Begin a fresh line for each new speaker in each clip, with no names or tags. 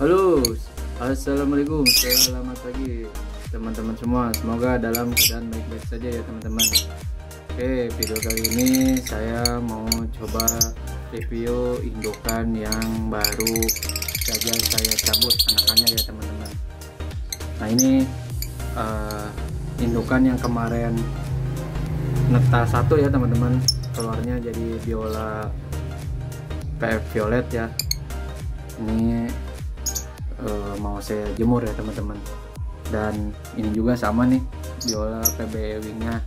Halo, assalamualaikum, selamat pagi teman-teman semua. Semoga dalam keadaan baik-baik saja ya teman-teman. Oke, video kali ini saya mau coba review indukan yang baru saja saya cabut anakannya ya teman-teman. Nah ini indukan yang kemarin netas satu ya teman-teman, keluarnya jadi Biola PF Violet ya. Ini mau saya jemur ya teman-teman, dan ini juga sama nih Biola PB wingnya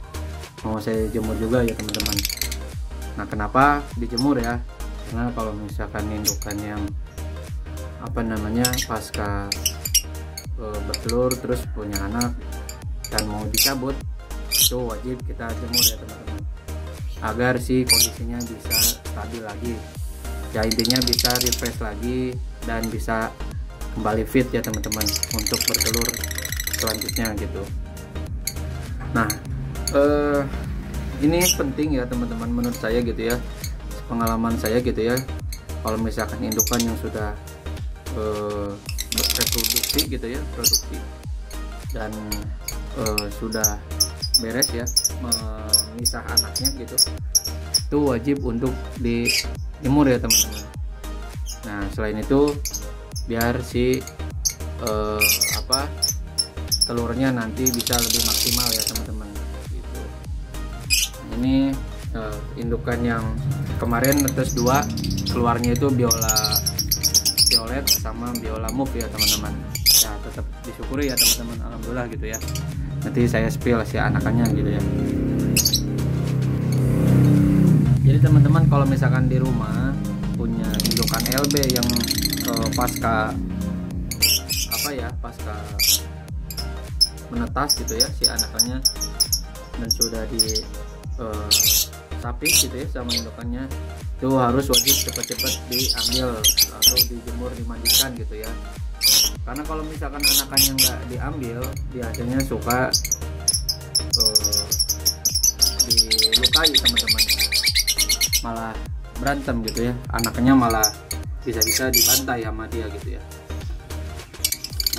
mau saya jemur juga ya teman-teman. Nah kenapa dijemur ya, karena kalau misalkan indukan yang pasca bertelur terus punya anak dan mau dicabut, itu wajib kita jemur ya teman-teman, agar si kondisinya bisa stabil lagi ya, intinya bisa refresh lagi dan bisa kembali fit ya teman-teman untuk bertelur selanjutnya gitu. Nah ini penting ya teman-teman menurut saya gitu ya, pengalaman saya gitu ya. Kalau misalkan indukan yang sudah reproduksi gitu ya, produksi dan sudah beres ya memisah anaknya gitu, itu wajib untuk dijemur ya teman-teman. Nah selain itu biar si telurnya nanti bisa lebih maksimal ya teman-teman gitu. Ini indukan yang kemarin netes 2, keluarnya itu Biola Violet sama Biola Move ya teman-teman. Ya tetap disyukuri ya teman-teman, alhamdulillah gitu ya. Nanti saya spill si anakannya gitu ya. Jadi teman-teman kalau misalkan di rumah punya indukan LB yang pasca menetas gitu ya si anakannya, dan sudah di sapik gitu ya sama indukannya, itu harus wajib cepat-cepat diambil lalu dijemur, dimandikan gitu ya. Karena kalau misalkan anakannya nggak diambil, biasanya suka dilukai teman-teman, malah berantem gitu ya, anaknya malah bisa-bisa dibantai sama dia gitu ya.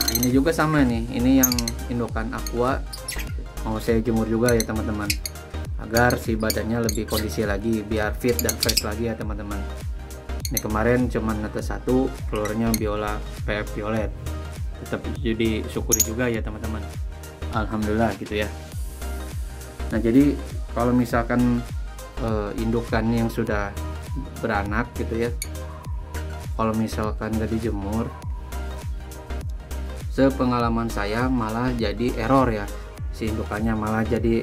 Nah ini juga sama nih, ini yang indukan aqua mau saya jemur juga ya teman-teman, agar si badannya lebih kondisi lagi, biar fit dan fresh lagi ya teman-teman. Ini kemarin cuman netes 1, telurnya Biola PF Violet, tetap jadi syukuri juga ya teman-teman, alhamdulillah gitu ya. Nah jadi kalau misalkan indukan yang sudah beranak gitu ya, kalau misalkan nggak dijemur, sepengalaman saya malah jadi error ya, si indukannya malah jadi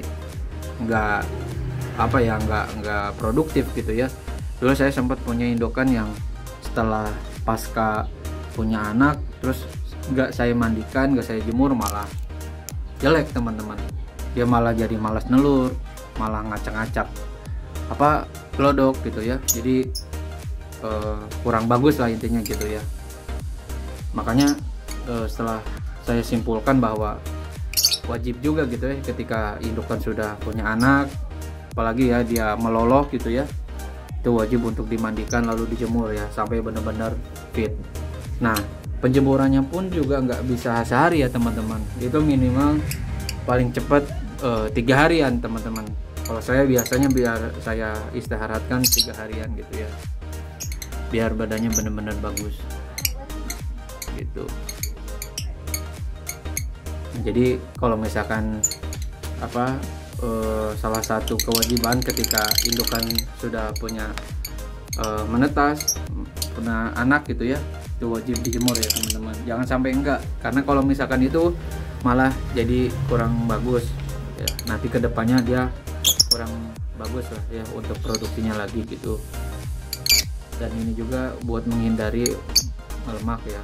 nggak produktif gitu ya. Dulu saya sempat punya indukan yang setelah pasca punya anak terus nggak saya mandikan, nggak saya jemur, malah jelek teman-teman. Dia malah jadi malas nelur, malah ngacak-ngacak glodok gitu ya. Jadi kurang bagus lah intinya gitu ya. Makanya setelah saya simpulkan bahwa wajib juga gitu ya, ketika indukan sudah punya anak, apalagi ya dia meloloh gitu ya, itu wajib untuk dimandikan lalu dijemur ya sampai benar-benar fit. Nah penjemurannya pun juga nggak bisa sehari ya teman-teman, itu minimal paling cepat 3 harian teman-teman. Kalau saya biasanya biar saya istirahatkan 3 harian gitu ya, biar badannya benar-benar bagus gitu. Nah, jadi kalau misalkan salah satu kewajiban ketika indukan sudah punya menetas, punya anak gitu ya, itu wajib dijemur ya teman-teman, jangan sampai enggak, karena kalau misalkan itu malah jadi kurang bagus ya, nanti kedepannya dia kurang bagus lah ya untuk produksinya lagi gitu. Dan ini juga buat menghindari lemak ya.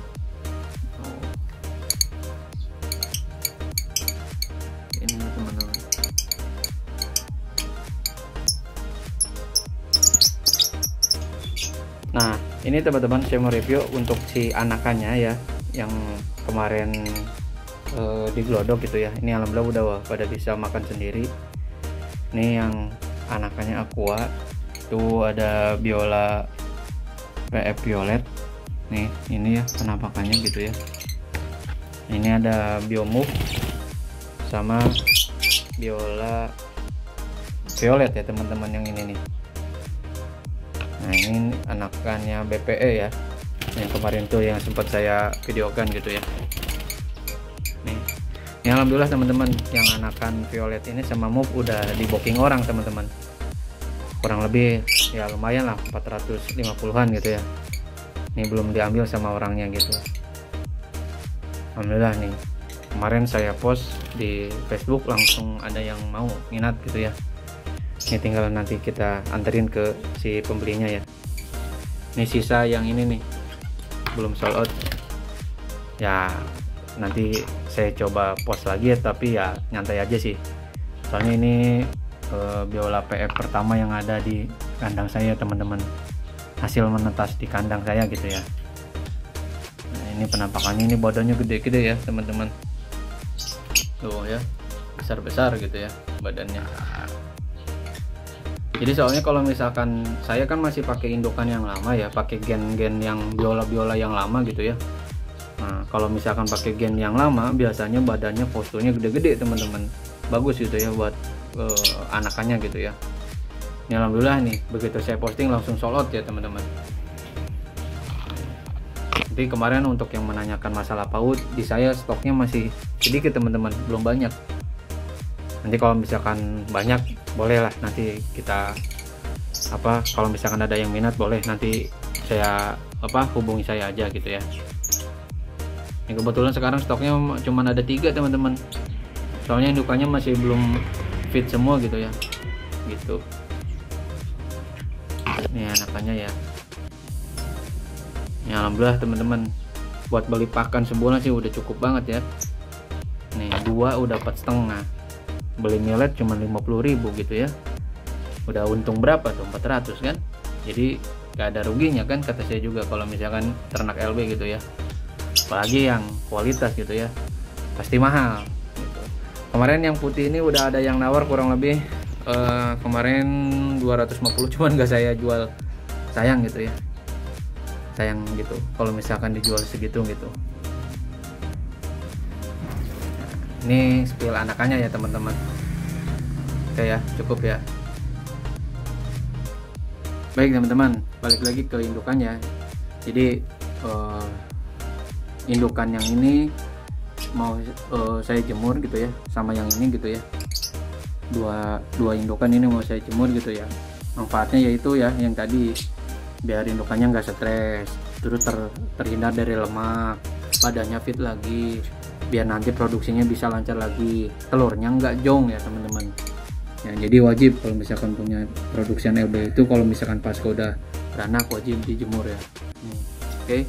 Ini teman-teman. Nah ini teman-teman saya mau review untuk si anakannya ya, yang kemarin diglodok gitu ya. Ini alhamdulillah udah pada bisa makan sendiri. Ini yang anakannya aqua, itu ada Biola PF Violet Nih ini ya penampakannya gitu ya. Ini ada Biomove sama Biola Violet ya teman-teman, yang ini nih. Nah ini anakannya BPE ya, yang kemarin tuh yang sempat saya videokan gitu ya. Nih ini alhamdulillah teman-teman, yang anakan Violet ini sama Move udah di booking orang teman-teman, kurang lebih ya lumayan lah 450-an gitu ya. Ini belum diambil sama orangnya gitu. Alhamdulillah nih, kemarin saya post di Facebook langsung ada yang mau minat gitu ya. Ini tinggal nanti kita anterin ke si pembelinya ya. Ini sisa yang ini nih belum sold out ya, nanti saya coba post lagi ya, tapi ya nyantai aja sih, soalnya ini Biola PF pertama yang ada di kandang saya teman-teman, hasil menetas di kandang saya gitu ya. Nah, ini penampakannya, ini badannya gede-gede ya teman-teman, tuh ya, besar-besar gitu ya badannya. Jadi soalnya kalau misalkan saya kan masih pakai indukan yang lama ya, pakai gen-gen yang biola-biola yang lama gitu ya. Nah kalau misalkan pakai gen yang lama, biasanya badannya posturnya gede-gede teman-teman, bagus gitu ya buat anakannya gitu ya. Ini alhamdulillah nih, begitu saya posting langsung sold out ya teman-teman. Jadi kemarin untuk yang menanyakan masalah PAUD, di saya stoknya masih sedikit teman-teman, belum banyak. Nanti kalau misalkan banyak boleh lah, nanti kita kalau misalkan ada yang minat boleh nanti saya hubungi saya aja gitu ya. Ini kebetulan sekarang stoknya cuma ada 3 teman-teman, soalnya indukannya masih belum fit semua gitu ya, gitu. Ini anakannya ya. Ini alhamdulillah teman-teman, buat beli pakan sebulan sih udah cukup banget ya. Nih 2 udah 4,5, beli millet cuma 50.000 gitu ya, udah untung berapa tuh, 400 kan. Jadi gak ada ruginya kan, kata saya juga, kalau misalkan ternak LB gitu ya, apalagi yang kualitas gitu ya, pasti mahal gitu. Kemarin yang putih ini udah ada yang nawar kurang lebih kemarin 250, cuman gak saya jual, sayang gitu ya, sayang gitu kalau misalkan dijual segitu gitu. Ini spill anakannya ya teman-teman. Oke ya, cukup ya. Baik teman-teman, balik lagi ke indukannya. Jadi indukan yang ini mau saya jemur gitu ya, sama yang ini gitu ya. Dua indukan ini mau saya jemur gitu ya. Manfaatnya yaitu ya yang tadi, biar indukannya nggak stres, terus terhindar dari lemak, badannya fit lagi, biar nanti produksinya bisa lancar lagi, telurnya nggak jong ya teman-teman ya. Jadi wajib kalau misalkan punya produksian LB itu, kalau misalkan pasca udah beranak wajib dijemur ya. Oke,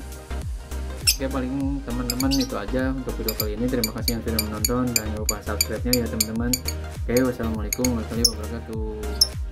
paling teman-teman itu aja untuk video kali ini. Terima kasih yang sudah menonton, dan jangan lupa subscribe nya ya teman-teman. Oke, wassalamualaikum warahmatullahi wabarakatuh.